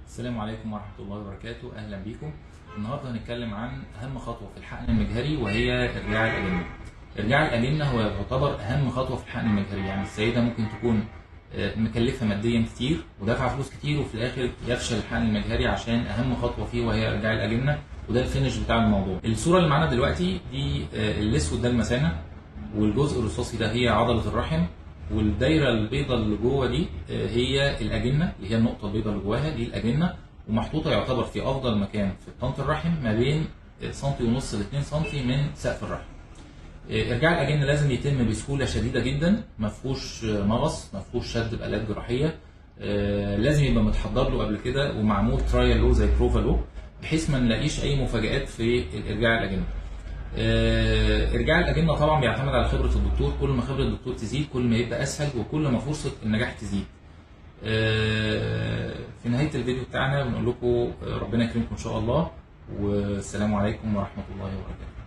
السلام عليكم ورحمة الله وبركاته، أهلا بكم. النهاردة هنتكلم عن أهم خطوة في الحقن المجهري وهي إرجاع الأجنة. إرجاع الأجنة هو يعتبر أهم خطوة في الحقن المجهري، يعني السيدة ممكن تكون مكلفة ماديا كتير ودافعة فلوس كتير وفي الآخر يفشل الحقن المجهري عشان أهم خطوة فيه وهي إرجاع الأجنة، وده الفينش بتاع الموضوع. الصورة اللي معانا دلوقتي دي الأسود ده المثانة، والجزء الرصاصي ده هي عضلة الرحم، والدايره البيضاء اللي جوه دي هي الاجنه، اللي هي النقطه البيضاء اللي جواها دي الاجنه، ومحطوطه يعتبر في افضل مكان في طنط الرحم ما بين سنتي ونص ل 2 سنتي من سقف الرحم. ارجاع الاجنه لازم يتم بسهوله شديده جدا، ما فيهوش مغص، ما فيهوش شد بالات جراحيه، لازم يبقى متحضر له قبل كده ومعمول ترايل له زي بروفا له، بحيث ما نلاقيش اي مفاجآت في الارجاع الاجنه. ارجاع الاجنه طبعا بيعتمد على خبره الدكتور، كل ما خبره الدكتور تزيد كل ما يبقى اسهل وكل ما فرصه النجاح تزيد. في نهايه الفيديو بتاعنا بنقول لكم ربنا يكرمكم ان شاء الله، والسلام عليكم ورحمه الله وبركاته.